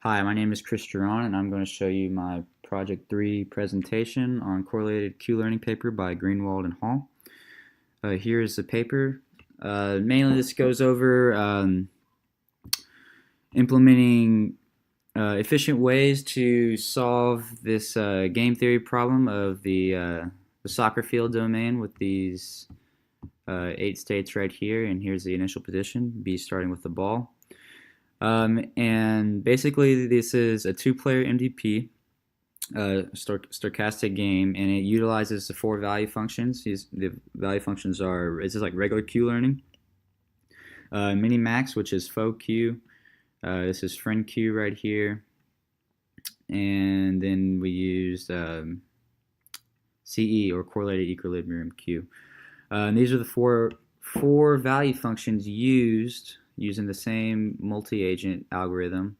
Hi, my name is Chris Geron, and I'm going to show you my Project 3 presentation on correlated Q-learning paper by Greenwald and Hall. Here is the paper. Mainly this goes over implementing efficient ways to solve this game theory problem of the soccer field domain with these 8 states right here, and here's the initial position, B starting with the ball. And basically this is a two-player MDP, stochastic game, and it utilizes the 4 value functions. The value functions are, this is like regular Q-learning, minimax, which is faux Q, this is friend Q right here, and then we used CE, or correlated equilibrium Q. And these are the four value functions used using the same multi-agent algorithm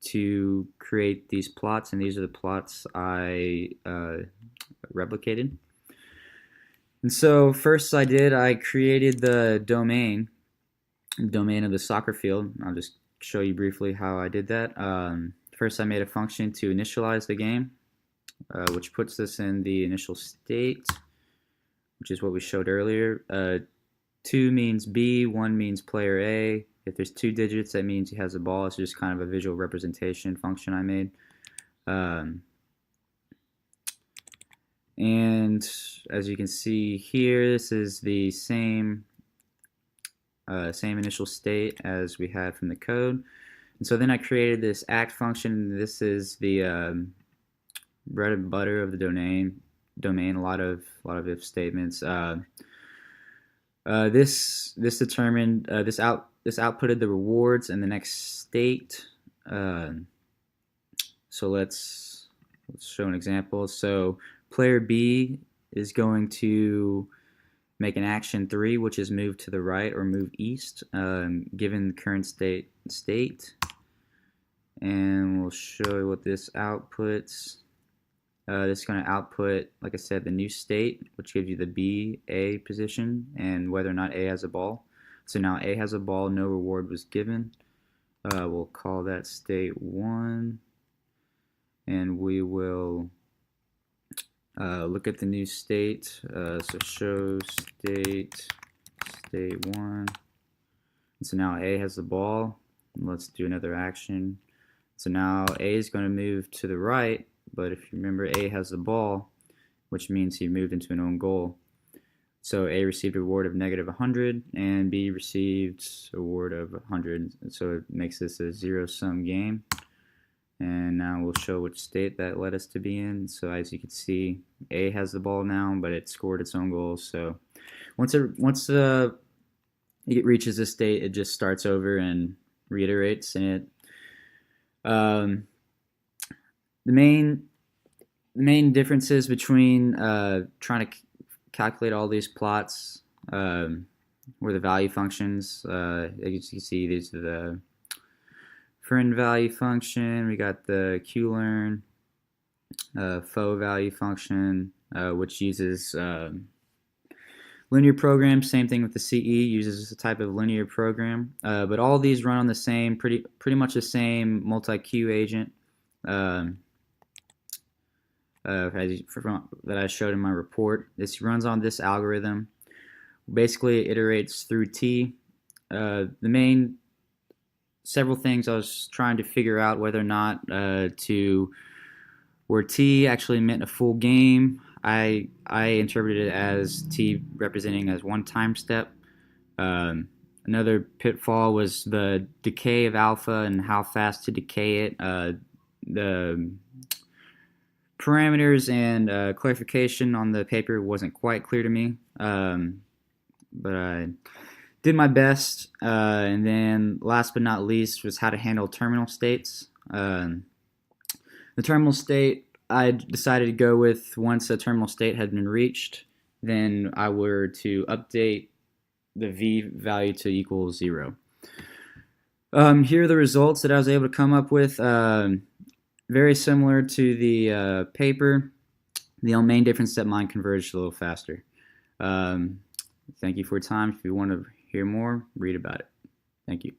to create these plots, and these are the plots I replicated. And so first I created the domain of the soccer field. I'll just show you briefly how I did that. First I made a function to initialize the game, which puts this in the initial state, which is what we showed earlier. 2 means B, 1 means player A. If there's 2 digits, that means he has the ball. It's just kind of a visual representation function I made. And as you can see here, this is the same initial state as we had from the code. And so then I created this act function. This is the bread and butter of the domain. A lot of if statements. This determined this outputted the rewards in the next state. So let's show an example. So player B is going to make an action 3, which is move to the right or move east, given the current state. And we'll show you what this outputs. This is going to output, like I said, the new state, which gives you the B, A position, and whether or not A has a ball. So now A has a ball, no reward was given. We'll call that state 1, and we will look at the new state. So show state 1. And so now A has the ball. Let's do another action. So now A is going to move to the right, but if you remember, A has the ball, which means he moved into an own goal. So A received a reward of -100, and B received a reward of 100. And so it makes this a zero-sum game. And now we'll show which state that led us to be in. So as you can see, A has the ball now, but it scored its own goal. So once it reaches this state, it just starts over and reiterates. And the main differences between trying to calculate all these plots were the value functions. As you can see, these are the friend value function. We got the qlearn faux value function, which uses linear program. Same thing with the CE, uses a type of linear program. But all these run on the same, pretty much the same multi-Q agent that I showed in my report. This runs on this algorithm. Basically, it iterates through T. Several things I was trying to figure out whether or not where T actually meant a full game. I interpreted it as T representing as 1 time step. Another pitfall was the decay of alpha and how fast to decay it. The parameters and clarification on the paper wasn't quite clear to me, but I did my best. And then last but not least was how to handle terminal states. The terminal state I decided to go with, once a terminal state had been reached, then I were to update the V value to equal 0. Here are the results that I was able to come up with. Very similar to the paper. The main difference is that mine converged a little faster. Thank you for your time. If you want to hear more, read about it. Thank you.